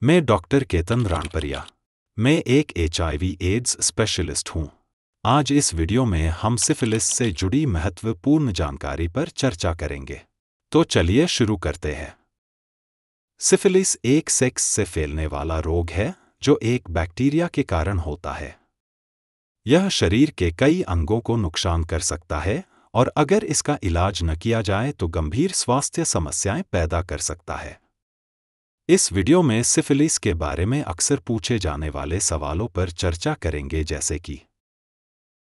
मैं डॉक्टर केतन राणपरिया। मैं एक HIV एड्स स्पेशलिस्ट हूँ। आज इस वीडियो में हम सिफिलिस से जुड़ी महत्वपूर्ण जानकारी पर चर्चा करेंगे। तो चलिए शुरू करते हैं। सिफिलिस एक सेक्स से फैलने वाला रोग है जो एक बैक्टीरिया के कारण होता है। यह शरीर के कई अंगों को नुकसान कर सकता है और अगर इसका इलाज न किया जाए तो गंभीर स्वास्थ्य समस्याएं पैदा कर सकता है। इस वीडियो में सिफिलिस के बारे में अक्सर पूछे जाने वाले सवालों पर चर्चा करेंगे, जैसे कि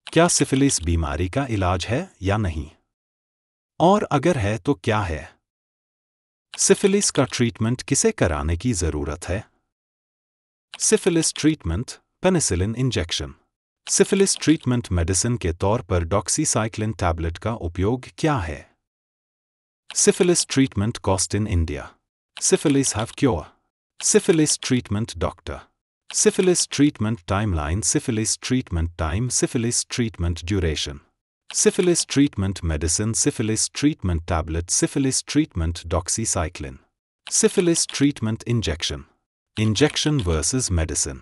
क्या सिफिलिस बीमारी का इलाज है या नहीं, और अगर है तो क्या है, सिफिलिस का ट्रीटमेंट किसे कराने की जरूरत है। Syphilis treatment, penicillin injection. Syphilis treatment medicine के तौर पर डॉक्सीसाइक्लिन टैबलेट का उपयोग क्या है। Syphilis treatment cost in India. Syphilis have cure. Syphilis treatment doctor. Syphilis treatment timeline. Syphilis treatment time. Syphilis treatment duration. Syphilis treatment medicine. Syphilis treatment tablet. Syphilis treatment doxycycline. Syphilis treatment injection. Injection versus medicine.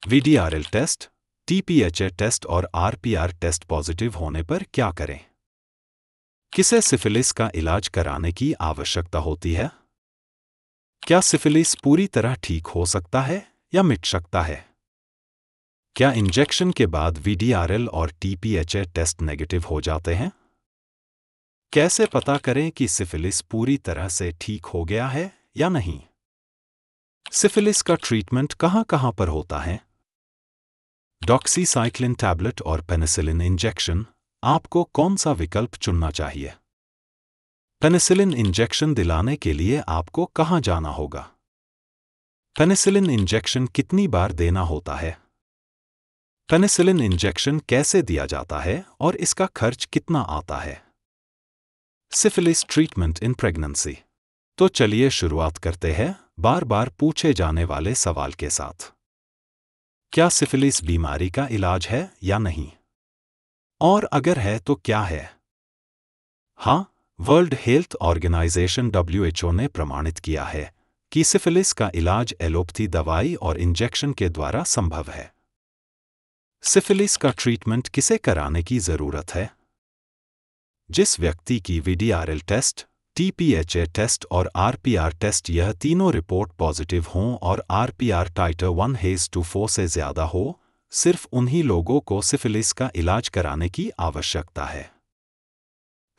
VDRL test, TPHA test और RPR test positive होने पर क्या करें। किसे syphilis का इलाज कराने की आवश्यकता होती है। क्या सिफिलिस पूरी तरह ठीक हो सकता है या मिट सकता है। क्या इंजेक्शन के बाद VDRL और TPHA टेस्ट नेगेटिव हो जाते हैं। कैसे पता करें कि सिफिलिस पूरी तरह से ठीक हो गया है या नहीं। सिफिलिस का ट्रीटमेंट कहां पर होता है। डॉक्सीसाइक्लिन टैबलेट और पेनिसिलिन इंजेक्शन, आपको कौन सा विकल्प चुनना चाहिए। पेनिसिलिन इंजेक्शन दिलाने के लिए आपको कहां जाना होगा। पेनिसिलिन इंजेक्शन कितनी बार देना होता है। पेनिसिलिन इंजेक्शन कैसे दिया जाता है और इसका खर्च कितना आता है। Syphilis treatment in pregnancy. तो चलिए शुरुआत करते हैं बार बार पूछे जाने वाले सवाल के साथ। क्या सिफिलिस बीमारी का इलाज है या नहीं, और अगर है तो क्या है। हाँ, वर्ल्ड हेल्थ ऑर्गेनाइजेशन WHO ने प्रमाणित किया है कि सिफिलिस का इलाज एलोपैथी दवाई और इंजेक्शन के द्वारा संभव है। सिफिलिस का ट्रीटमेंट किसे कराने की जरूरत है। जिस व्यक्ति की VDRL टेस्ट, TPHA टेस्ट और RPR टेस्ट यह तीनों रिपोर्ट पॉजिटिव हों और RPR टाइटर 1:4 से ज्यादा हो, सिर्फ उन्हीं लोगों को सिफिलिस का इलाज कराने की आवश्यकता है।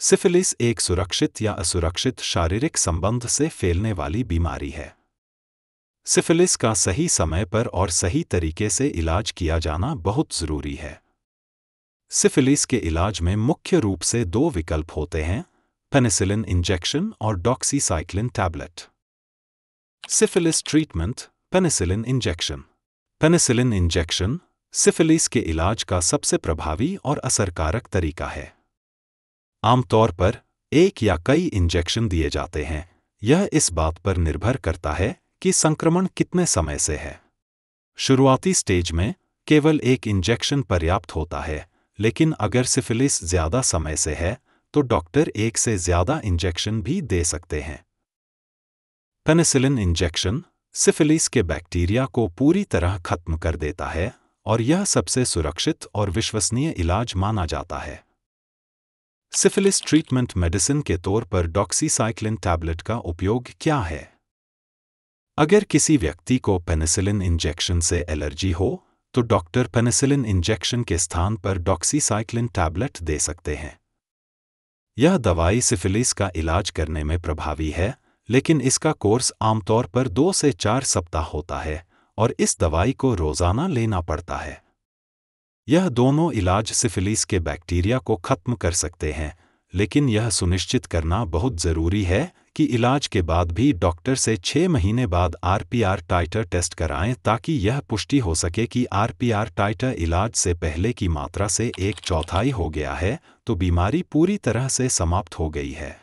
सिफिलिस एक सुरक्षित या असुरक्षित शारीरिक संबंध से फैलने वाली बीमारी है। सिफिलिस का सही समय पर और सही तरीके से इलाज किया जाना बहुत जरूरी है। सिफिलिस के इलाज में मुख्य रूप से दो विकल्प होते हैं, पेनिसिलिन इंजेक्शन और doxycycline tablet. Syphilis treatment, penicillin injection. Penicillin injection syphilis के इलाज का सबसे प्रभावी और असरकारक तरीका है। आमतौर पर एक या कई इंजेक्शन दिए जाते हैं। यह इस बात पर निर्भर करता है कि संक्रमण कितने समय से है। शुरुआती स्टेज में केवल एक इंजेक्शन पर्याप्त होता है, लेकिन अगर सिफिलिस ज्यादा समय से है तो डॉक्टर एक से ज्यादा इंजेक्शन भी दे सकते हैं। पेनिसिलिन इंजेक्शन सिफिलिस के बैक्टीरिया को पूरी तरह खत्म कर देता है और यह सबसे सुरक्षित और विश्वसनीय इलाज माना जाता है। सिफिलिस ट्रीटमेंट मेडिसिन के तौर पर डॉक्सीसाइक्लिन टैबलेट का उपयोग क्या है। अगर किसी व्यक्ति को पेनिसिलिन इंजेक्शन से एलर्जी हो तो डॉक्टर पेनिसिलिन इंजेक्शन के स्थान पर डॉक्सीसाइक्लिन टैबलेट दे सकते हैं। यह दवाई सिफिलिस का इलाज करने में प्रभावी है, लेकिन इसका कोर्स आमतौर पर 2 से 4 सप्ताह होता है और इस दवाई को रोजाना लेना पड़ता है। यह दोनों इलाज सिफिलिस के बैक्टीरिया को खत्म कर सकते हैं, लेकिन यह सुनिश्चित करना बहुत जरूरी है कि इलाज के बाद भी डॉक्टर से 6 महीने बाद RPR टाइटर टेस्ट कराएं ताकि यह पुष्टि हो सके कि RPR टाइटर इलाज से पहले की मात्रा से 1/4 हो गया है तो बीमारी पूरी तरह से समाप्त हो गई है।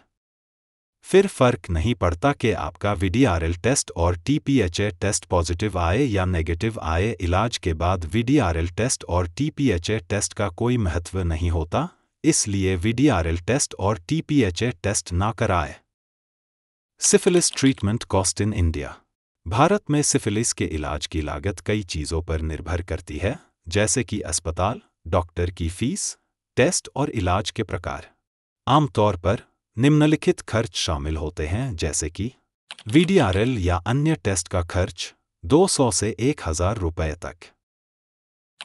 फिर फर्क नहीं पड़ता कि आपका VDRL टेस्ट और TPHA टेस्ट पॉजिटिव आए या नेगेटिव आए, इलाज के बाद VDRL टेस्ट और TPHA टेस्ट का कोई महत्व नहीं होता, इसलिए VDRL टेस्ट और TPHA टेस्ट ना कराएं। Syphilis treatment cost in India. Bharat में सिफिलिस के इलाज की लागत कई चीज़ों पर निर्भर करती है, जैसे कि अस्पताल, डॉक्टर की फीस, टेस्ट और इलाज के प्रकार। आमतौर पर निम्नलिखित खर्च शामिल होते हैं, जैसे कि वीडीआरएल या अन्य टेस्ट का खर्च 200 से 1000 रुपये तक।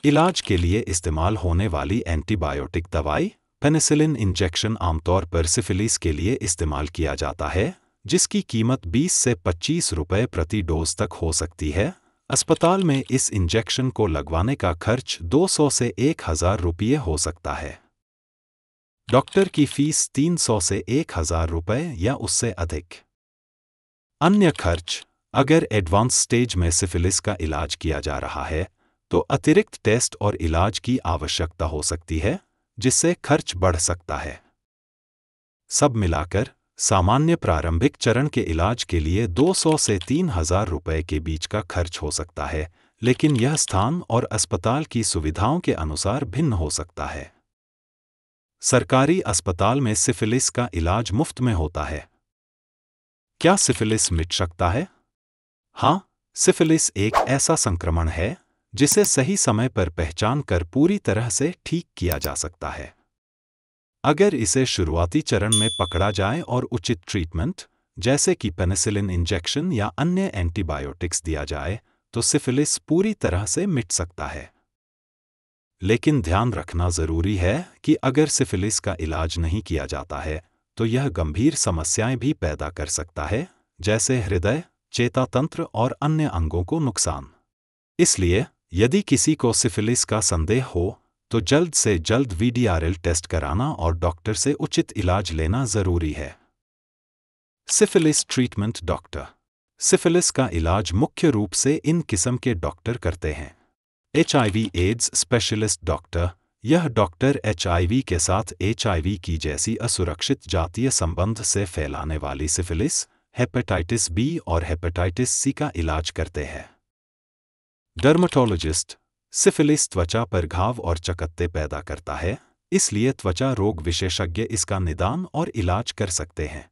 इलाज के लिए इस्तेमाल होने वाली एंटीबायोटिक दवाई पेनिसिलिन इंजेक्शन आमतौर पर सिफिलिस के लिए इस्तेमाल किया जाता है, जिसकी कीमत 20 से 25 रुपये प्रति डोज तक हो सकती है। अस्पताल में इस इंजेक्शन को लगवाने का खर्च 200 से 1000 रुपये हो सकता है। डॉक्टर की फीस 300 से 1000 रुपये या उससे अधिक। अन्य खर्च: अगर एडवांस स्टेज में सिफिलिस का इलाज किया जा रहा है, तो अतिरिक्त टेस्ट और इलाज की आवश्यकता हो सकती है, जिससे खर्च बढ़ सकता है। सब मिलाकर सामान्य प्रारंभिक चरण के इलाज के लिए 200 से 3000 रुपये के बीच का खर्च हो सकता है, लेकिन यह स्थान और अस्पताल की सुविधाओं के अनुसार भिन्न हो सकता है। सरकारी अस्पताल में सिफिलिस का इलाज मुफ्त में होता है। क्या सिफिलिस मिट सकता है? हाँ, सिफिलिस एक ऐसा संक्रमण है जिसे सही समय पर पहचान कर पूरी तरह से ठीक किया जा सकता है। अगर इसे शुरुआती चरण में पकड़ा जाए और उचित ट्रीटमेंट, जैसे कि पेनिसिलिन इंजेक्शन या अन्य एंटीबायोटिक्स दिया जाए, तो सिफिलिस पूरी तरह से मिट सकता है। लेकिन ध्यान रखना जरूरी है कि अगर सिफिलिस का इलाज नहीं किया जाता है, तो यह गंभीर समस्याएं भी पैदा कर सकता है, जैसे हृदय, चेतातंत्र और अन्य अंगों को नुकसान। इसलिए यदि किसी को सिफिलिस का संदेह हो, तो जल्द से जल्द वीडीआरएल टेस्ट कराना और डॉक्टर से उचित इलाज लेना जरूरी है। Syphilis treatment doctor. सिफिलिस का इलाज मुख्य रूप से इन किस्म के डॉक्टर करते हैं। HIV AIDS specialist doctor. यह डॉक्टर HIV के साथ HIV की जैसी असुरक्षित जातीय संबंध से फैलाने वाली सिफिलिस, हेपेटाइटिस B और हेपेटाइटिस C का इलाज करते हैं। डर्मेटोलॉजिस्ट। सिफिलिस त्वचा पर घाव और चकत्ते पैदा करता है, इसलिए त्वचा रोग विशेषज्ञ इसका निदान और इलाज कर सकते हैं।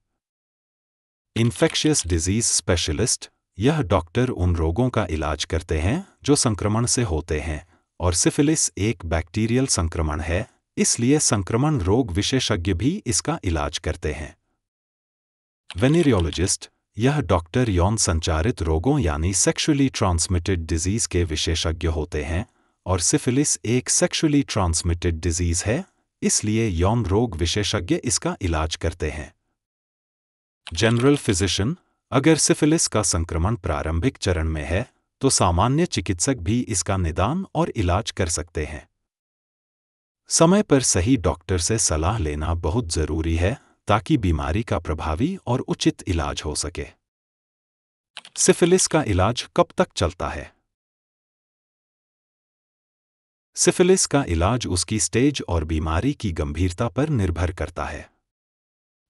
Infectious disease specialist. यह डॉक्टर उन रोगों का इलाज करते हैं जो संक्रमण से होते हैं, और सिफिलिस एक बैक्टीरियल संक्रमण है, इसलिए संक्रमण रोग विशेषज्ञ भी इसका इलाज करते हैं। वेनेरियोलॉजिस्ट। यह डॉक्टर यौन संचारित रोगों यानी सेक्सुअली ट्रांसमिटेड डिजीज के विशेषज्ञ होते हैं, और सिफिलिस एक सेक्सुअली ट्रांसमिटेड डिजीज है, इसलिए यौन रोग विशेषज्ञ इसका इलाज करते हैं। General physician. अगर सिफिलिस का संक्रमण प्रारंभिक चरण में है, तो सामान्य चिकित्सक भी इसका निदान और इलाज कर सकते हैं। समय पर सही डॉक्टर से सलाह लेना बहुत जरूरी है, ताकि बीमारी का प्रभावी और उचित इलाज हो सके। सिफिलिस का इलाज कब तक चलता है? सिफिलिस का इलाज उसकी स्टेज और बीमारी की गंभीरता पर निर्भर करता है।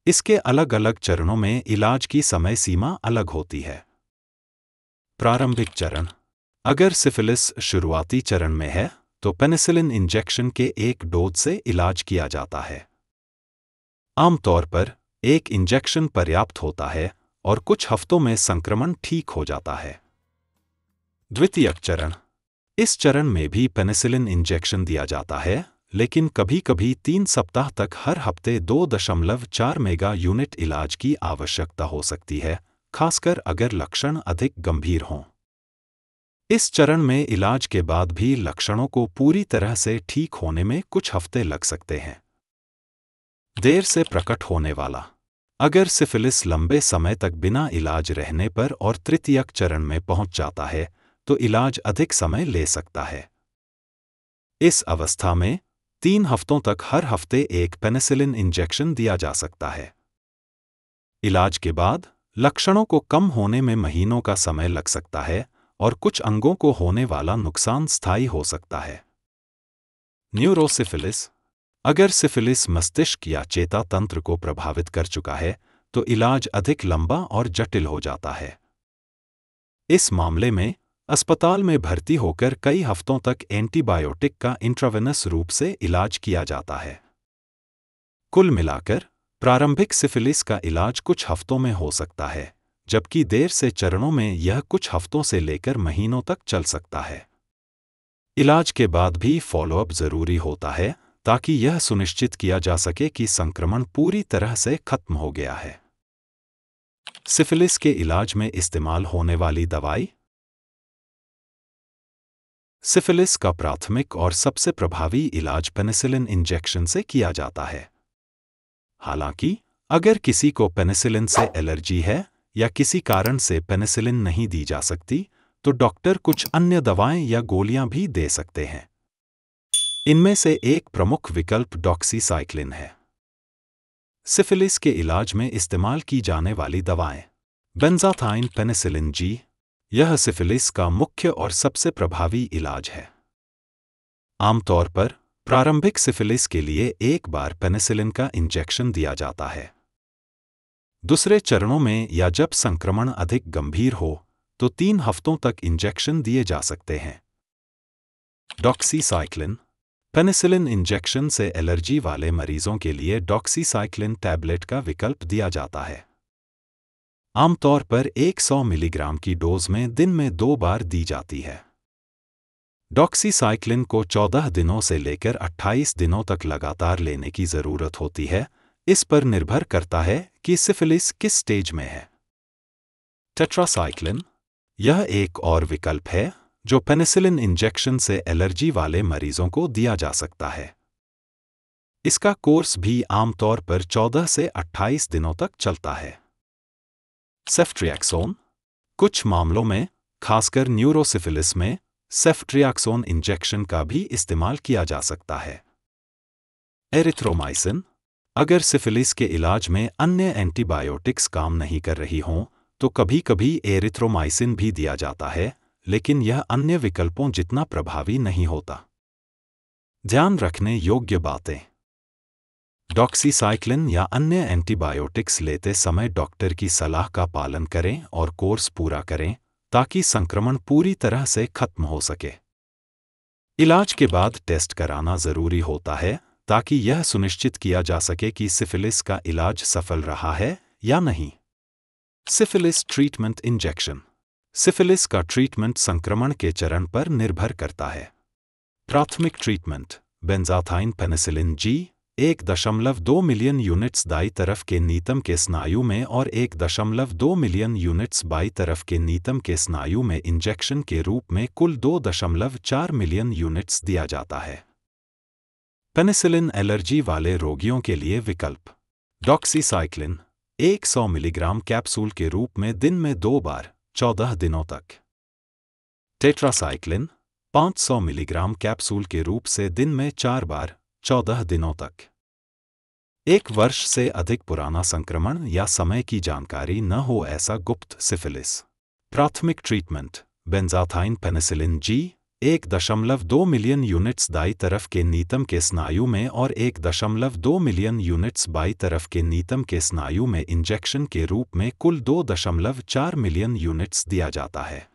इसके अलग अलग चरणों में इलाज की समय सीमा अलग होती है। प्रारंभिक चरण। अगर सिफिलिस शुरुआती चरण में है, तो पेनिसिलिन इंजेक्शन के एक डोज से इलाज किया जाता है। आमतौर पर एक इंजेक्शन पर्याप्त होता है और कुछ हफ्तों में संक्रमण ठीक हो जाता है। द्वितीयक चरण। इस चरण में भी पेनिसिलिन इंजेक्शन दिया जाता है, लेकिन कभी-कभी 3 सप्ताह तक हर हफ्ते 2.4 मेगा यूनिट इलाज की आवश्यकता हो सकती है, खासकर अगर लक्षण अधिक गंभीर हों। इस चरण में इलाज के बाद भी लक्षणों को पूरी तरह से ठीक होने में कुछ हफ्ते लग सकते हैं। देर से प्रकट होने वाला। अगर सिफिलिस लंबे समय तक बिना इलाज रहने पर और तृतीयक चरण में पहुंच जाता है, तो इलाज अधिक समय ले सकता है। इस अवस्था में 3 हफ्तों तक हर हफ्ते एक पेनिसिलिन इंजेक्शन दिया जा सकता है। इलाज के बाद लक्षणों को कम होने में महीनों का समय लग सकता है और कुछ अंगों को होने वाला नुकसान स्थायी हो सकता है। न्यूरोसिफिलिस। अगर सिफिलिस मस्तिष्क या चेता तंत्र को प्रभावित कर चुका है, तो इलाज अधिक लंबा और जटिल हो जाता है। इस मामले में अस्पताल में भर्ती होकर कई हफ्तों तक एंटीबायोटिक का इंट्रावेनस रूप से इलाज किया जाता है। कुल मिलाकर प्रारंभिक सिफिलिस का इलाज कुछ हफ्तों में हो सकता है, जबकि देर से चरणों में यह कुछ हफ्तों से लेकर महीनों तक चल सकता है। इलाज के बाद भी फॉलोअप जरूरी होता है ताकि यह सुनिश्चित किया जा सके कि संक्रमण पूरी तरह से खत्म हो गया है। सिफिलिस के इलाज में इस्तेमाल होने वाली दवाई। सिफिलिस का प्राथमिक और सबसे प्रभावी इलाज पेनिसिलिन इंजेक्शन से किया जाता है। हालांकि अगर किसी को पेनिसिलिन से एलर्जी है या किसी कारण से पेनिसिलिन नहीं दी जा सकती, तो डॉक्टर कुछ अन्य दवाएं या गोलियां भी दे सकते हैं। इनमें से एक प्रमुख विकल्प डॉक्सीसाइक्लिन है। सिफिलिस के इलाज में इस्तेमाल की जाने वाली दवाएं। बेंजाथाइन पेनिसिलिन जी। यह सिफिलिस का मुख्य और सबसे प्रभावी इलाज है। आमतौर पर प्रारंभिक सिफिलिस के लिए एक बार पेनिसिलिन का इंजेक्शन दिया जाता है। दूसरे चरणों में या जब संक्रमण अधिक गंभीर हो तो 3 हफ्तों तक इंजेक्शन दिए जा सकते हैं। डॉक्सीसाइक्लिन। पेनिसिलिन इंजेक्शन से एलर्जी वाले मरीजों के लिए डॉक्सीसाइक्लिन टैबलेट का विकल्प दिया जाता है। आमतौर पर 100 मिलीग्राम की डोज में दिन में 2 बार दी जाती है। डॉक्सीसाइक्लिन को 14 दिनों से लेकर 28 दिनों तक लगातार लेने की जरूरत होती है। इस पर निर्भर करता है कि सिफिलिस किस स्टेज में है। टेट्रासाइक्लिन। यह एक और विकल्प है जो पेनिसिलिन इंजेक्शन से एलर्जी वाले मरीजों को दिया जा सकता है। इसका कोर्स भी आमतौर पर 14 से 28 दिनों तक चलता है। सेफ्ट्रियाक्सोन। कुछ मामलों में, खासकर न्यूरोसिफिलिस में, सेफ्ट्रियाक्सोन इंजेक्शन का भी इस्तेमाल किया जा सकता है। एरिथ्रोमाइसिन। अगर सिफिलिस के इलाज में अन्य एंटीबायोटिक्स काम नहीं कर रही हों तो कभी-कभी एरिथ्रोमाइसिन भी दिया जाता है, लेकिन यह अन्य विकल्पों जितना प्रभावी नहीं होता। ध्यान रखने योग्य बातें। डॉक्सीसाइक्लिन या अन्य एंटीबायोटिक्स लेते समय डॉक्टर की सलाह का पालन करें और कोर्स पूरा करें ताकि संक्रमण पूरी तरह से खत्म हो सके। इलाज के बाद टेस्ट कराना जरूरी होता है ताकि यह सुनिश्चित किया जा सके कि सिफिलिस का इलाज सफल रहा है या नहीं। Syphilis treatment injection. सिफिलिस का ट्रीटमेंट संक्रमण के चरण पर निर्भर करता है। प्राथमिक treatment benzathine penicillin G 1.2 million units दाईं तरफ के नीतम के स्नायु में और 1.2 मिलियन यूनिट्स बाईं तरफ के नीतम के स्नायु में इंजेक्शन के रूप में कुल 2.4 मिलियन यूनिट्स दिया जाता है। पेनिसिलिन एलर्जी वाले रोगियों के लिए विकल्प। डॉक्सीसाइक्लिन 100 मिलीग्राम कैप्सूल के रूप में दिन में 2 बार 14 दिनों तक। टेट्रासाइक्लिन 500 मिलीग्राम कैप्सूल के रूप से दिन में 4 बार 14 दिनों तक। 1 वर्ष से अधिक पुराना संक्रमण या समय की जानकारी न हो ऐसा गुप्त सिफिलिस। प्राथमिक treatment benzathine penicillin G 1.2 million units दाईं तरफ के नीतम के स्नायु में और 1.2 मिलियन यूनिट्स बाईं तरफ के नीतम के स्नायु में इंजेक्शन के रूप में कुल 2.4 मिलियन यूनिट्स दिया जाता है।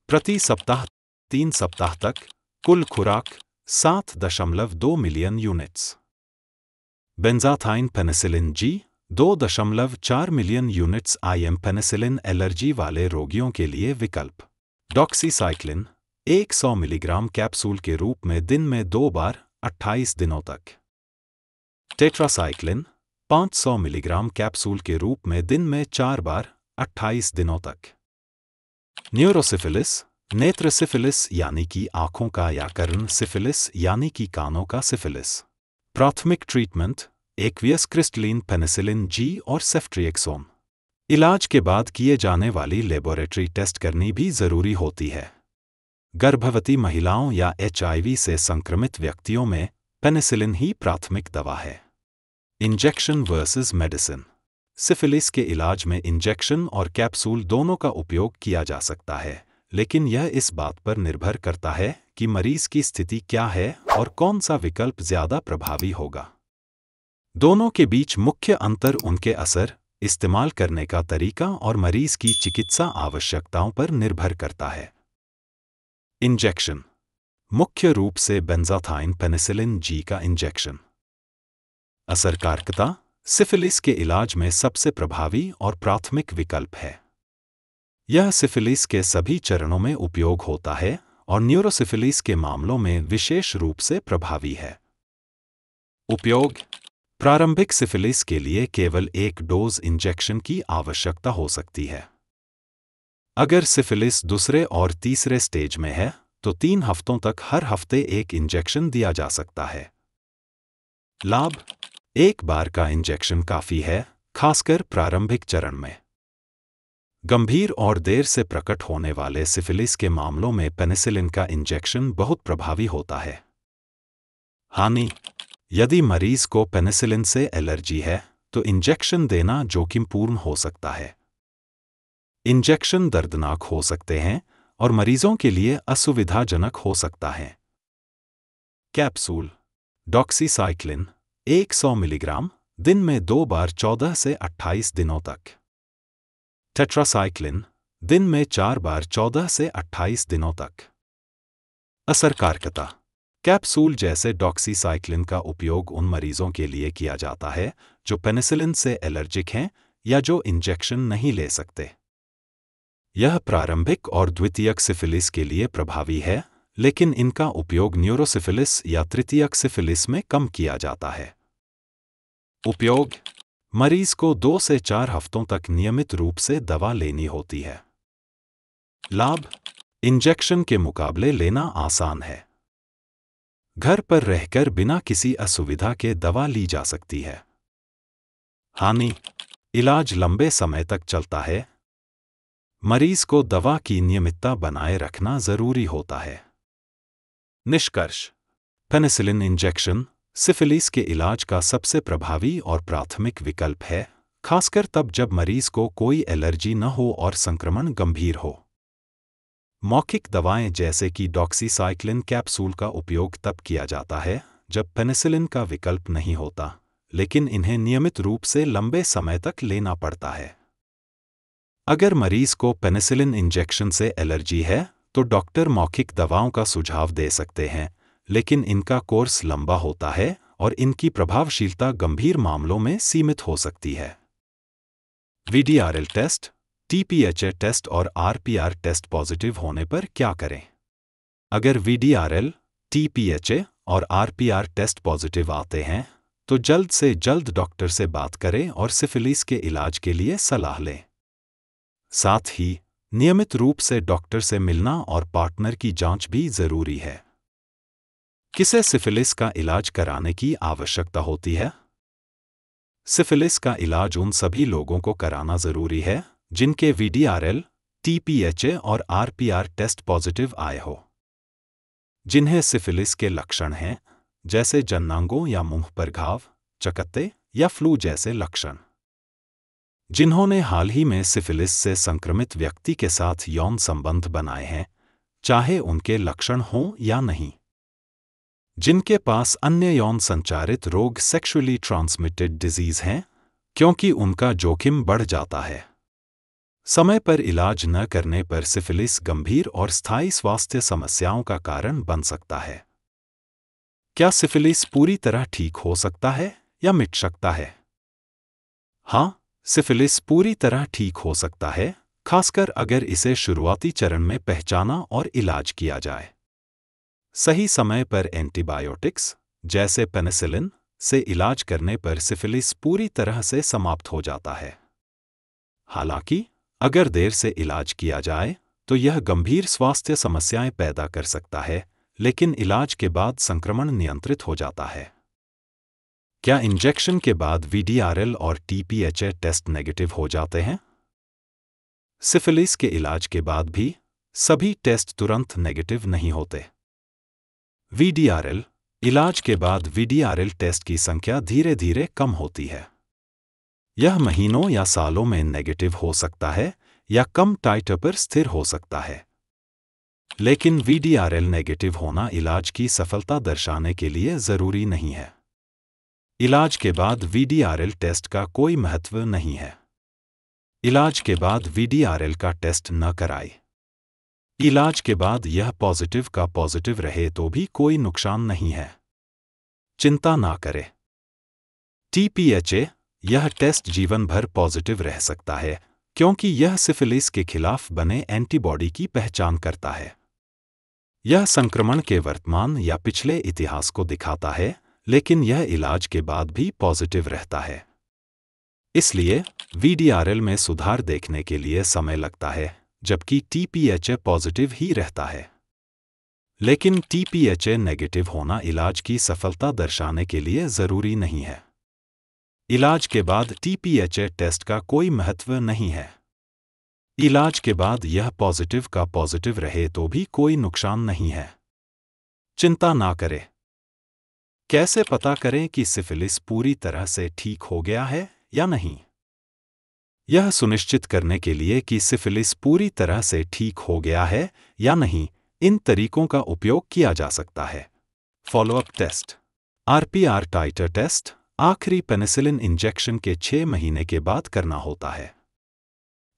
प्रति सप्ताह 3 सप्ताह तक। कुल खुराक 7.2 million units. Benzathine penicillin G 2.4 million units IM penicillin allergy वाले रोगियों के लिए विकल्प। डॉक्सीसाइक्लिन 100 मिलीग्राम कैप्सूल के रूप में दिन में 2 बार 28 दिनों तक। टेट्रासाइक्लिन 500 मिलीग्राम कैप्सूल के रूप में दिन में 4 बार 28 दिनों तक। न्यूरोसिफिलिस नेत्र सिफिलिस यानी कि आंखों का या कर्ण सिफिलिस यानी कि कानों का सिफिलिस। प्राथमिक treatment aqueous crystalline penicillin G और सेफ्ट्रियाक्सोन। इलाज के बाद किए जाने वाली लेबोरेटरी टेस्ट करनी भी जरूरी होती है। गर्भवती महिलाओं या HIV से संक्रमित व्यक्तियों में पेनिसिलिन ही प्राथमिक दवा है। Injection versus medicine. सिफिलिस के इलाज में इंजेक्शन और कैप्सूल दोनों का उपयोग किया जा सकता है, लेकिन यह इस बात पर निर्भर करता है कि मरीज की स्थिति क्या है और कौन सा विकल्प ज्यादा प्रभावी होगा। दोनों के बीच मुख्य अंतर उनके असर, इस्तेमाल करने का तरीका और मरीज की चिकित्सा आवश्यकताओं पर निर्भर करता है। इंजेक्शन मुख्य रूप से बेंजाथाइन पेनिसिलिन जी का इंजेक्शन। असरकारकता सिफिलिस के इलाज में सबसे प्रभावी और प्राथमिक विकल्प है। यह सिफिलिस के सभी चरणों में उपयोग होता है और न्यूरोसिफिलिस के मामलों में विशेष रूप से प्रभावी है। उपयोग: प्रारंभिक सिफिलिस के लिए केवल एक डोज इंजेक्शन की आवश्यकता हो सकती है। अगर सिफिलिस दूसरे और तीसरे स्टेज में है तो 3 हफ्तों तक हर हफ्ते एक इंजेक्शन दिया जा सकता है। लाभ: एक बार का इंजेक्शन काफी है, खासकर प्रारंभिक चरण में। गंभीर और देर से प्रकट होने वाले सिफिलिस के मामलों में पेनिसिलिन का इंजेक्शन बहुत प्रभावी होता है। हानि: यदि मरीज को पेनिसिलिन से एलर्जी है तो इंजेक्शन देना जोखिमपूर्ण हो सकता है। इंजेक्शन दर्दनाक हो सकते हैं और मरीजों के लिए असुविधाजनक हो सकता है। कैप्सूल: डॉक्सीसाइक्लिन 100 मिलीग्राम, दिन में 2 बार 14 से 28 दिनों तक। टेट्रासाइक्लिन, दिन में 4 बार 14 से 28 दिनों तक। असरकारिता: कैप्सूल जैसे डॉक्सीसाइक्लिन का उपयोग उन मरीजों के लिए किया जाता है जो पेनिसिलिन से एलर्जिक हैं या जो इंजेक्शन नहीं ले सकते। यह प्रारंभिक और द्वितीयक सिफिलिस के लिए प्रभावी है, लेकिन इनका उपयोग न्यूरोसिफिलिस या तृतीयक सिफिलिस में कम किया जाता है। उपयोग: मरीज को 2 से 4 हफ्तों तक नियमित रूप से दवा लेनी होती है। लाभ: इंजेक्शन के मुकाबले लेना आसान है। घर पर रहकर बिना किसी असुविधा के दवा ली जा सकती है। हानि: इलाज लंबे समय तक चलता है। मरीज को दवा की नियमितता बनाए रखना जरूरी होता है। निष्कर्ष: पेनिसिलिन इंजेक्शन सिफिलिस के इलाज का सबसे प्रभावी और प्राथमिक विकल्प है, खासकर तब जब मरीज को कोई एलर्जी न हो और संक्रमण गंभीर हो। मौखिक दवाएं जैसे कि डॉक्सीसाइक्लिन कैप्सूल का उपयोग तब किया जाता है जब पेनिसिलिन का विकल्प नहीं होता, लेकिन इन्हें नियमित रूप से लंबे समय तक लेना पड़ता है। अगर मरीज को पेनिसिलिन इंजेक्शन से एलर्जी है तो डॉक्टर मौखिक दवाओं का सुझाव दे सकते हैं, लेकिन इनका कोर्स लंबा होता है और इनकी प्रभावशीलता गंभीर मामलों में सीमित हो सकती है। वीडीआरएल टेस्ट, टीपीएचए टेस्ट और आरपीआर टेस्ट पॉजिटिव होने पर क्या करें? अगर वीडीआरएल, टीपीएचए और आरपीआर टेस्ट पॉजिटिव आते हैं तो जल्द से जल्द डॉक्टर से बात करें और सिफिलिस के इलाज के लिए सलाह लें। साथ ही नियमित रूप से डॉक्टर से मिलना और पार्टनर की जांच भी जरूरी है। किसे सिफिलिस का इलाज कराने की आवश्यकता होती है? सिफिलिस का इलाज उन सभी लोगों को कराना जरूरी है जिनके वीडीआरएल, टीपीएचए और आरपीआर टेस्ट पॉजिटिव आए हो। जिन्हें सिफिलिस के लक्षण हैं, जैसे जननांगों या मुंह पर घाव, चकत्ते या फ्लू जैसे लक्षण। जिन्होंने हाल ही में सिफिलिस से संक्रमित व्यक्ति के साथ यौन संबंध बनाए हैं, चाहे उनके लक्षण हों या नहीं। जिनके पास अन्य यौन संचारित रोग सेक्सुअली ट्रांसमिटेड डिजीज हैं, क्योंकि उनका जोखिम बढ़ जाता है। समय पर इलाज न करने पर सिफिलिस गंभीर और स्थायी स्वास्थ्य समस्याओं का कारण बन सकता है। क्या सिफिलिस पूरी तरह ठीक हो सकता है या मिट सकता है? हाँ, सिफिलिस पूरी तरह ठीक हो सकता है, खासकर अगर इसे शुरुआती चरण में पहचाना और इलाज किया जाए। सही समय पर एंटीबायोटिक्स, जैसे पेनिसिलिन, से इलाज करने पर सिफिलिस पूरी तरह से समाप्त हो जाता है। हालांकि, अगर देर से इलाज किया जाए तो यह गंभीर स्वास्थ्य समस्याएं पैदा कर सकता है, लेकिन इलाज के बाद संक्रमण नियंत्रित हो जाता है। क्या इंजेक्शन के बाद वीडीआरएल और टीपीएचए टेस्ट नेगेटिव हो जाते हैं? सिफिलिस के इलाज के बाद भी सभी टेस्ट तुरंत नेगेटिव नहीं होते। वीडीआरएल इलाज के बाद वीडीआरएल टेस्ट की संख्या धीरे धीरे कम होती है। यह महीनों या सालों में नेगेटिव हो सकता है या कम टाइटर पर स्थिर हो सकता है। लेकिन वीडीआरएल नेगेटिव होना इलाज की सफलता दर्शाने के लिए जरूरी नहीं है। इलाज के बाद वीडीआरएल टेस्ट का कोई महत्व नहीं है। इलाज के बाद वीडीआरएल का टेस्ट न कराएं। इलाज के बाद यह पॉजिटिव का पॉजिटिव रहे तो भी कोई नुकसान नहीं है। चिंता ना करें। टीपीएचए यह टेस्ट जीवन भर पॉजिटिव रह सकता है क्योंकि यह सिफिलिस के खिलाफ बने एंटीबॉडी की पहचान करता है। यह संक्रमण के वर्तमान या पिछले इतिहास को दिखाता है, लेकिन यह इलाज के बाद भी पॉजिटिव रहता है। इसलिए वीडीआरएल में सुधार देखने के लिए समय लगता है, जबकि टीपीएचए पॉजिटिव ही रहता है। लेकिन टीपीएचए नेगेटिव होना इलाज की सफलता दर्शाने के लिए जरूरी नहीं है। इलाज के बाद टीपीएचए टेस्ट का कोई महत्व नहीं है। इलाज के बाद यह पॉजिटिव का पॉजिटिव रहे तो भी कोई नुकसान नहीं है। चिंता ना करें। कैसे पता करें कि सिफिलिस पूरी तरह से ठीक हो गया है या नहीं? यह सुनिश्चित करने के लिए कि सिफिलिस पूरी तरह से ठीक हो गया है या नहीं, इन तरीकों का उपयोग किया जा सकता है। फॉलोअप टेस्ट, आरपीआर टाइटर टेस्ट आखिरी पेनिसिलिन इंजेक्शन के 6 महीने के बाद करना होता है।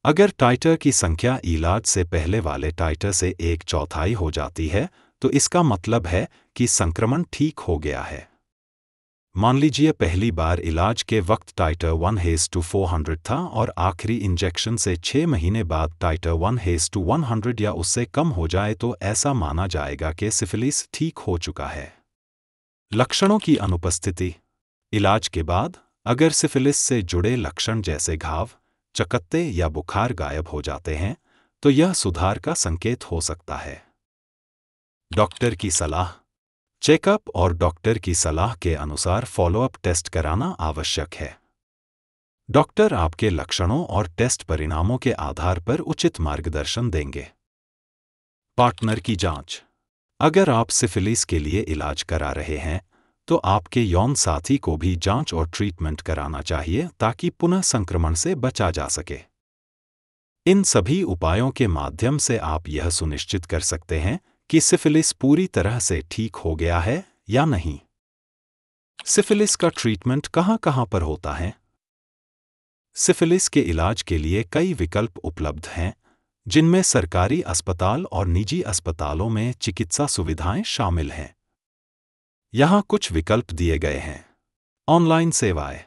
अगर टाइटर की संख्या इलाज से पहले वाले टाइटर से 1/4 हो जाती है, तो इसका मतलब है कि संक्रमण ठीक हो गया है। मान लीजिए पहली बार इलाज के वक्त टाइटर 1:400 था और आखिरी इंजेक्शन से 6 महीने बाद टाइटर 1:100 या उससे कम हो जाए, तो ऐसा माना जाएगा कि सिफिलिस ठीक हो चुका है। लक्षणों की अनुपस्थिति, इलाज के बाद अगर सिफिलिस से जुड़े लक्षण जैसे घाव, चकत्ते या बुखार गायब हो जाते हैं, तो यह सुधार का संकेत हो सकता है। डॉक्टर की सलाह, चेकअप और डॉक्टर की सलाह के अनुसार फॉलोअप टेस्ट कराना आवश्यक है। डॉक्टर आपके लक्षणों और टेस्ट परिणामों के आधार पर उचित मार्गदर्शन देंगे। पार्टनर की जांच, अगर आप सिफिलिस के लिए इलाज करा रहे हैं, तो आपके यौन साथी को भी जांच और ट्रीटमेंट कराना चाहिए ताकि पुनः संक्रमण से बचा जा सके। इन सभी उपायों के माध्यम से आप यह सुनिश्चित कर सकते हैं कि सिफिलिस पूरी तरह से ठीक हो गया है या नहीं। सिफिलिस का ट्रीटमेंट कहां पर होता है? सिफिलिस के इलाज के लिए कई विकल्प उपलब्ध हैं, जिनमें सरकारी अस्पताल और निजी अस्पतालों में चिकित्सा सुविधाएं शामिल हैं। यहाँ कुछ विकल्प दिए गए हैं। ऑनलाइन सेवाएं,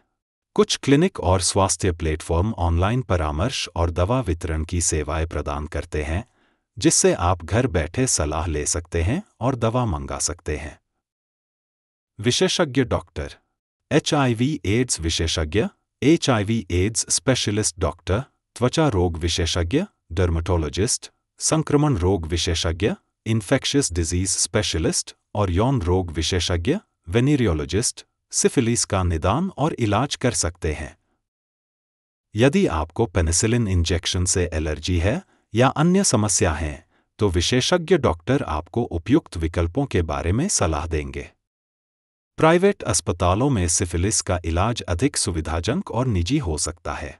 कुछ क्लिनिक और स्वास्थ्य प्लेटफॉर्म ऑनलाइन परामर्श और दवा वितरण की सेवाएं प्रदान करते हैं, जिससे आप घर बैठे सलाह ले सकते हैं और दवा मंगा सकते हैं। विशेषज्ञ डॉक्टर, एचआईवी एड्स विशेषज्ञ, एचआईवी एड्स स्पेशलिस्ट डॉक्टर, त्वचा रोग विशेषज्ञ, डर्मेटोलॉजिस्ट, संक्रमण रोग विशेषज्ञ, इन्फेक्शियस डिजीज स्पेशलिस्ट और यौन रोग विशेषज्ञ, वेनेरियोलॉजिस्ट, सिफिलिस का निदान और इलाज कर सकते हैं। यदि आपको पेनिसिलिन इंजेक्शन से एलर्जी है या अन्य समस्या है, तो विशेषज्ञ डॉक्टर आपको उपयुक्त विकल्पों के बारे में सलाह देंगे। प्राइवेट अस्पतालों में सिफिलिस का इलाज अधिक सुविधाजनक और निजी हो सकता है।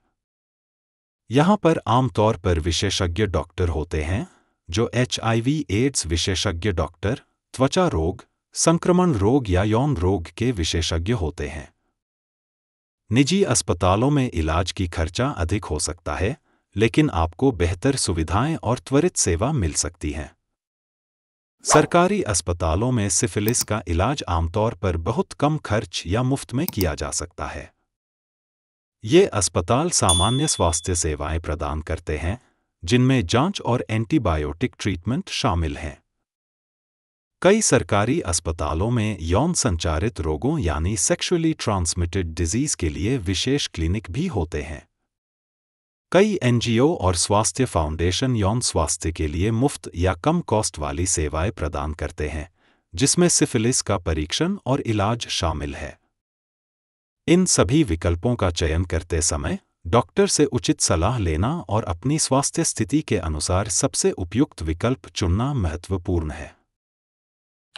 यहाँ पर आमतौर पर विशेषज्ञ डॉक्टर होते हैं जो एचआईवी एड्स विशेषज्ञ डॉक्टर, त्वचा रोग, संक्रमण रोग या यौन रोग के विशेषज्ञ होते हैं। निजी अस्पतालों में इलाज की खर्चा अधिक हो सकता है, लेकिन आपको बेहतर सुविधाएं और त्वरित सेवा मिल सकती हैं। सरकारी अस्पतालों में सिफिलिस का इलाज आमतौर पर बहुत कम खर्च या मुफ्त में किया जा सकता है। ये अस्पताल सामान्य स्वास्थ्य सेवाएं प्रदान करते हैं, जिनमें जांच और एंटीबायोटिक ट्रीटमेंट शामिल हैं। कई सरकारी अस्पतालों में यौन संचारित रोगों यानी सेक्सुअली ट्रांसमिटेड डिजीज के लिए विशेष क्लिनिक भी होते हैं। कई एनजीओ और स्वास्थ्य फाउंडेशन यौन स्वास्थ्य के लिए मुफ्त या कम कॉस्ट वाली सेवाएं प्रदान करते हैं, जिसमें सिफिलिस का परीक्षण और इलाज शामिल है। इन सभी विकल्पों का चयन करते समय डॉक्टर से उचित सलाह लेना और अपनी स्वास्थ्य स्थिति के अनुसार सबसे उपयुक्त विकल्प चुनना महत्वपूर्ण है।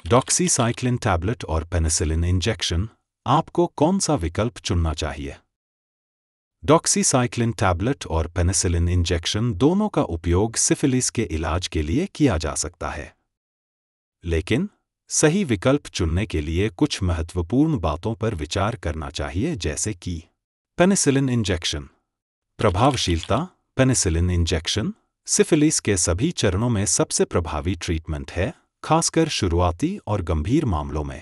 डॉक्सीसाइक्लिन टैबलेट और पेनिसिलिन इंजेक्शन, आपको कौन सा विकल्प चुनना चाहिए? डॉक्सीसाइक्लिन टैबलेट और पेनिसिलिन इंजेक्शन दोनों का उपयोग सिफिलिस के इलाज के लिए किया जा सकता है, लेकिन सही विकल्प चुनने के लिए कुछ महत्वपूर्ण बातों पर विचार करना चाहिए, जैसे कि पेनिसिलिन इंजेक्शन प्रभावशीलता। पेनिसिलिन इंजेक्शन सिफिलिस के सभी चरणों में सबसे प्रभावी ट्रीटमेंट है, खासकर शुरुआती और गंभीर मामलों में।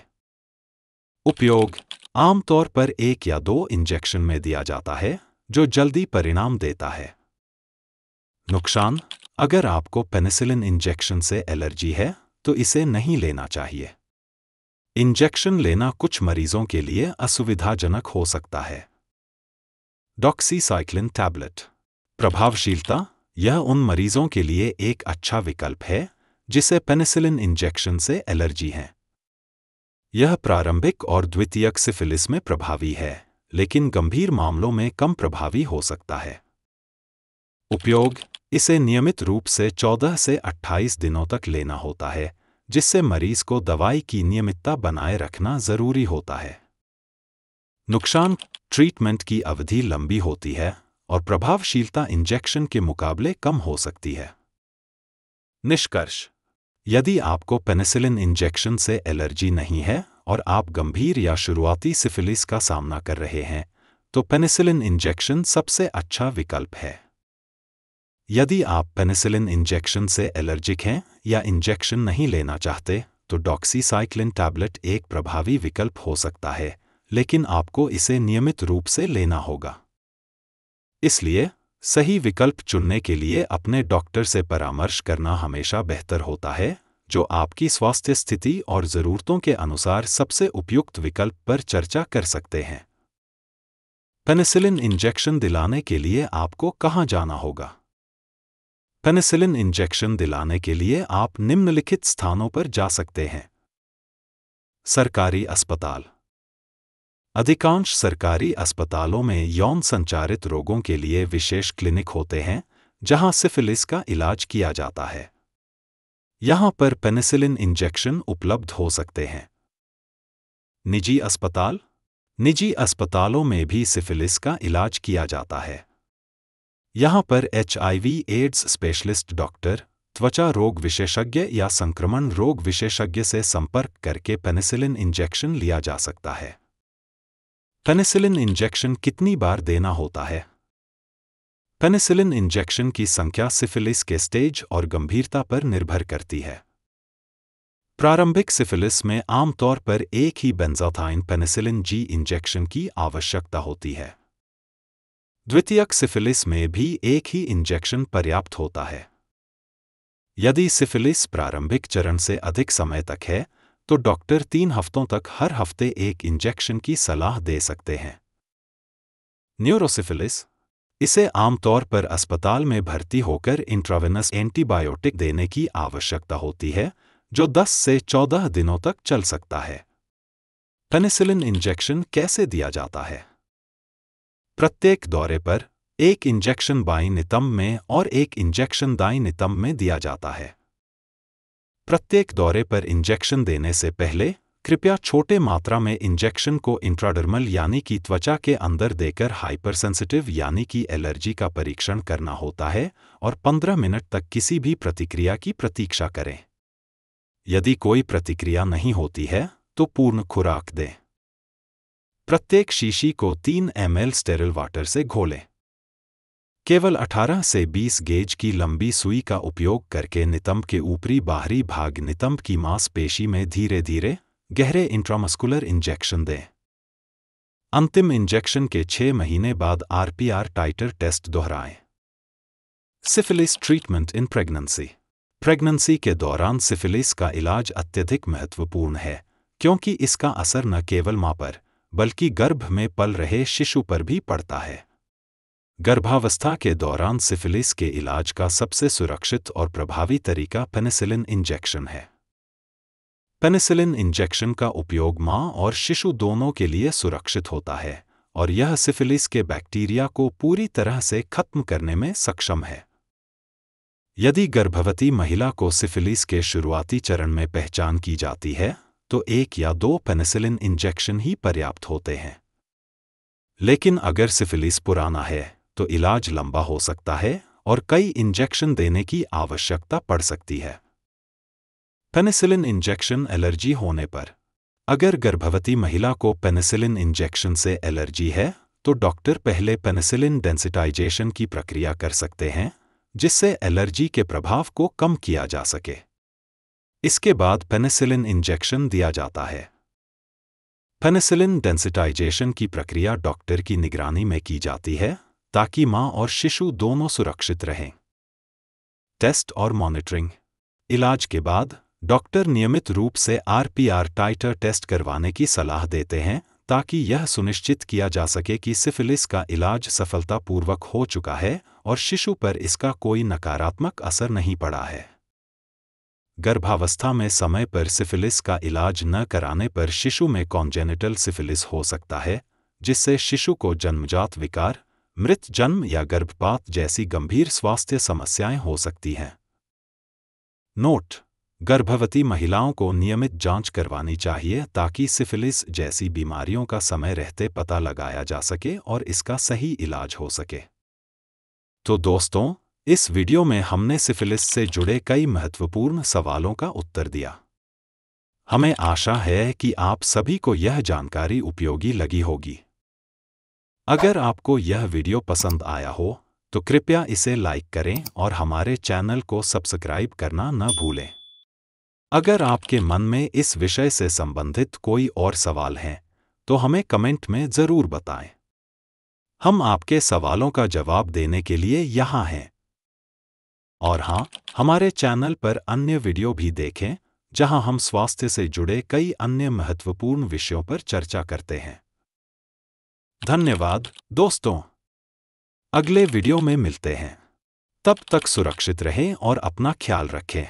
उपयोग, आमतौर पर 1 या 2 इंजेक्शन में दिया जाता है, जो जल्दी परिणाम देता है। नुकसान: अगर आपको पेनिसिलिन इंजेक्शन से एलर्जी है, तो इसे नहीं लेना चाहिए। इंजेक्शन लेना कुछ मरीजों के लिए असुविधाजनक हो सकता है। डॉक्सीसाइक्लिन टैबलेट प्रभावशीलता: यह उन मरीजों के लिए एक अच्छा विकल्प है जिसे पेनिसिलिन इंजेक्शन से एलर्जी है। यह प्रारंभिक और द्वितीयक सिफिलिस में प्रभावी है, लेकिन गंभीर मामलों में कम प्रभावी हो सकता है। उपयोग: इसे नियमित रूप से 14 से 28 दिनों तक लेना होता है, जिससे मरीज को दवाई की नियमितता बनाए रखना जरूरी होता है। नुकसान: ट्रीटमेंट की अवधि लंबी होती है और प्रभावशीलता इंजेक्शन के मुकाबले कम हो सकती है। निष्कर्ष: यदि आपको पेनिसिलिन इंजेक्शन से एलर्जी नहीं है और आप गंभीर या शुरुआती सिफिलिस का सामना कर रहे हैं, तो पेनिसिलिन इंजेक्शन सबसे अच्छा विकल्प है। यदि आप पेनिसिलिन इंजेक्शन से एलर्जिक हैं या इंजेक्शन नहीं लेना चाहते, तो डॉक्सीसाइक्लिन टैबलेट एक प्रभावी विकल्प हो सकता है, लेकिन आपको इसे नियमित रूप से लेना होगा। इसलिए सही विकल्प चुनने के लिए अपने डॉक्टर से परामर्श करना हमेशा बेहतर होता है, जो आपकी स्वास्थ्य स्थिति और ज़रूरतों के अनुसार सबसे उपयुक्त विकल्प पर चर्चा कर सकते हैं। पेनिसिलिन इंजेक्शन दिलाने के लिए आपको कहाँ जाना होगा? पेनिसिलिन इंजेक्शन दिलाने के लिए आप निम्नलिखित स्थानों पर जा सकते हैं। सरकारी अस्पताल: अधिकांश सरकारी अस्पतालों में यौन संचारित रोगों के लिए विशेष क्लिनिक होते हैं, जहां सिफिलिस का इलाज किया जाता है। यहां पर पेनिसिलिन इंजेक्शन उपलब्ध हो सकते हैं। निजी अस्पताल: निजी अस्पतालों में भी सिफिलिस का इलाज किया जाता है। यहां पर HIV/AIDS स्पेशलिस्ट डॉक्टर, त्वचा रोग विशेषज्ञ या संक्रमण रोग विशेषज्ञ से संपर्क करके पेनिसिलिन इंजेक्शन लिया जा सकता है। पेनिसिलिन इंजेक्शन कितनी बार देना होता है? पेनिसिलिन इंजेक्शन की संख्या सिफिलिस के स्टेज और गंभीरता पर निर्भर करती है। प्रारंभिक सिफिलिस में आमतौर पर एक ही बेंजाथाइन पेनिसिलिन G इंजेक्शन की आवश्यकता होती है। द्वितीयक सिफिलिस में भी एक ही इंजेक्शन पर्याप्त होता है। यदि सिफिलिस प्रारंभिक चरण से अधिक समय तक है, तो डॉक्टर 3 हफ्तों तक हर हफ्ते एक इंजेक्शन की सलाह दे सकते हैं। न्यूरोसिफिलिस: इसे आमतौर पर अस्पताल में भर्ती होकर इंट्रावेनस एंटीबायोटिक देने की आवश्यकता होती है, जो 10 से 14 दिनों तक चल सकता है। पेनिसिलिन इंजेक्शन कैसे दिया जाता है? प्रत्येक दौरे पर एक इंजेक्शन बाईं नितंब में और एक इंजेक्शन दाईं नितंब में दिया जाता है। प्रत्येक दौरे पर इंजेक्शन देने से पहले कृपया छोटे मात्रा में इंजेक्शन को इंट्राडर्मल यानी कि त्वचा के अंदर देकर हाइपरसेंसिटिव यानी कि एलर्जी का परीक्षण करना होता है और 15 मिनट तक किसी भी प्रतिक्रिया की प्रतीक्षा करें। यदि कोई प्रतिक्रिया नहीं होती है, तो पूर्ण खुराक दें। प्रत्येक शीशी को 3 ml स्टेरिल वाटर से घोलें। केवल 18 से 20 गेज की लंबी सुई का उपयोग करके नितंब के ऊपरी बाहरी भाग नितंब की मांसपेशी में धीरे धीरे गहरे इंट्रामस्कुलर इंजेक्शन दें। अंतिम इंजेक्शन के 6 महीने बाद RPR टाइटर टेस्ट दोहराएं। Syphilis treatment in pregnancy: pregnancy के दौरान सिफिलिस का इलाज अत्यधिक महत्वपूर्ण है, क्योंकि इसका असर न केवल मां पर, बल्कि गर्भ में पल रहे शिशु पर भी पड़ता है। गर्भावस्था के दौरान सिफिलिस के इलाज का सबसे सुरक्षित और प्रभावी तरीका पेनिसिलिन इंजेक्शन है। पेनिसिलिन इंजेक्शन का उपयोग मां और शिशु दोनों के लिए सुरक्षित होता है और यह सिफिलिस के बैक्टीरिया को पूरी तरह से खत्म करने में सक्षम है। यदि गर्भवती महिला को सिफिलिस के शुरुआती चरण में पहचान की जाती है, तो 1 या 2 पेनिसिलिन इंजेक्शन ही पर्याप्त होते हैं। लेकिन अगर सिफिलिस पुराना है, तो इलाज लंबा हो सकता है और कई इंजेक्शन देने की आवश्यकता पड़ सकती है। पेनिसिलिन इंजेक्शन एलर्जी होने पर: अगर गर्भवती महिला को पेनिसिलिन इंजेक्शन से एलर्जी है, तो डॉक्टर पहले पेनिसिलिन डेंसिटाइजेशन की प्रक्रिया कर सकते हैं, जिससे एलर्जी के प्रभाव को कम किया जा सके। इसके बाद पेनिसिलिन इंजेक्शन दिया जाता है। पेनिसिलिन डेंसिटाइजेशन की प्रक्रिया डॉक्टर की निगरानी में की जाती है ताकि मां और शिशु दोनों सुरक्षित रहें। टेस्ट और मॉनिटरिंग। इलाज के बाद डॉक्टर नियमित रूप से आरपीआर टाइटर टेस्ट करवाने की सलाह देते हैं ताकि यह सुनिश्चित किया जा सके कि सिफिलिस का इलाज सफलतापूर्वक हो चुका है और शिशु पर इसका कोई नकारात्मक असर नहीं पड़ा है। गर्भावस्था में समय पर सिफिलिस का इलाज न कराने पर शिशु में कॉन्जेनिटल सिफिलिस हो सकता है, जिससे शिशु को जन्मजात विकार, मृत जन्म या गर्भपात जैसी गंभीर स्वास्थ्य समस्याएं हो सकती हैं। नोट: गर्भवती महिलाओं को नियमित जांच करवानी चाहिए ताकि सिफिलिस जैसी बीमारियों का समय रहते पता लगाया जा सके और इसका सही इलाज हो सके। तो दोस्तों, इस वीडियो में हमने सिफिलिस से जुड़े कई महत्वपूर्ण सवालों का उत्तर दिया। हमें आशा है कि आप सभी को यह जानकारी उपयोगी लगी होगी। अगर आपको यह वीडियो पसंद आया हो तो कृपया इसे लाइक करें और हमारे चैनल को सब्सक्राइब करना न भूलें। अगर आपके मन में इस विषय से संबंधित कोई और सवाल हैं तो हमें कमेंट में ज़रूर बताएं। हम आपके सवालों का जवाब देने के लिए यहाँ हैं। और हाँ, हमारे चैनल पर अन्य वीडियो भी देखें जहां हम स्वास्थ्य से जुड़े कई अन्य महत्वपूर्ण विषयों पर चर्चा करते हैं। धन्यवाद दोस्तों, अगले वीडियो में मिलते हैं। तब तक सुरक्षित रहें और अपना ख्याल रखें।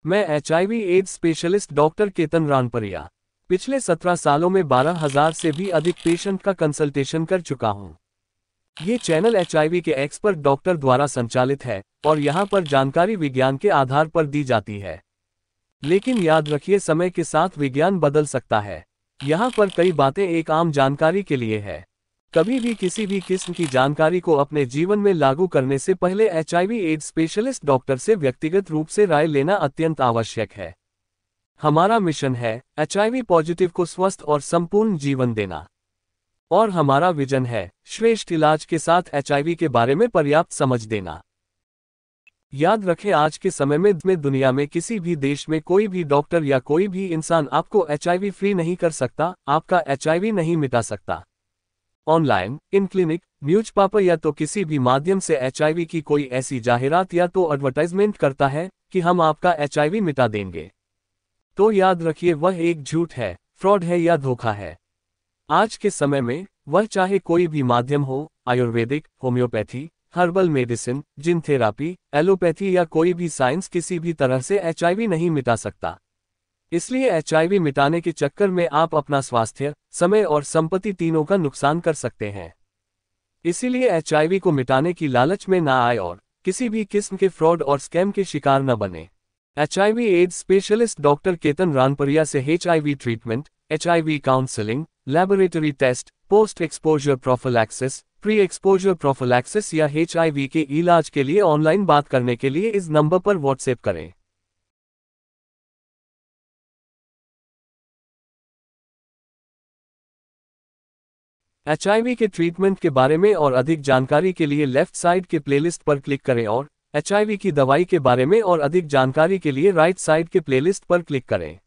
मैं HIV AIDS specialist doctor Ketan Ranpariya पिछले 17 सालों में 12,000 से भी अधिक पेशेंट का कंसल्टेशन कर चुका हूं। ये चैनल HIV के एक्सपर्ट डॉक्टर द्वारा संचालित है और यहाँ पर जानकारी विज्ञान के आधार पर दी जाती है। लेकिन याद रखिए, समय के साथ विज्ञान बदल सकता है। यहाँ पर कई बातें एक आम जानकारी के लिए है। कभी भी किसी भी किस्म की जानकारी को अपने जीवन में लागू करने से पहले HIV एड्स स्पेशलिस्ट डॉक्टर से व्यक्तिगत रूप से राय लेना अत्यंत आवश्यक है। हमारा मिशन है HIV पॉजिटिव को स्वस्थ और संपूर्ण जीवन देना, और हमारा विजन है श्रेष्ठ इलाज के साथ HIV के बारे में पर्याप्त समझ देना। याद रखें, आज के समय में दुनिया में किसी भी देश में कोई भी डॉक्टर या कोई भी इंसान आपको HIV फ्री नहीं कर सकता, आपका HIV नहीं मिटा सकता। ऑनलाइन, इन क्लिनिक, न्यूज़पेपर या तो किसी भी माध्यम से HIV की कोई ऐसी जाहिरात या तो एडवर्टाइजमेंट करता है कि हम आपका HIV मिटा देंगे, तो याद रखिए वह एक झूठ है, फ्रॉड है या धोखा है। आज के समय में वह चाहे कोई भी माध्यम हो, आयुर्वेदिक, होम्योपैथी, हर्बल मेडिसिन, जिन थेरापी, एलोपैथी या कोई भी साइंस किसी भी तरह से HIV नहीं मिटा सकता। इसलिए HIV मिटाने के चक्कर में आप अपना स्वास्थ्य, समय और संपत्ति तीनों का नुकसान कर सकते हैं। इसीलिए HIV को मिटाने की लालच में ना आए और किसी भी किस्म के फ्रॉड और स्कैम के शिकार न बने। HIV AIDS specialist doctor Ketan Ranpariya से HIV treatment, HIV counselling, laboratory test, post exposure prophylaxis, pre exposure prophylaxis या HIV के इलाज के लिए ऑनलाइन बात करने के लिए इस नंबर पर व्हाट्सएप करें। HIV के ट्रीटमेंट के बारे में और अधिक जानकारी के लिए लेफ्ट साइड के प्लेलिस्ट पर क्लिक करें और HIV की दवाई के बारे में और अधिक जानकारी के लिए राइट साइड के प्लेलिस्ट पर क्लिक करें।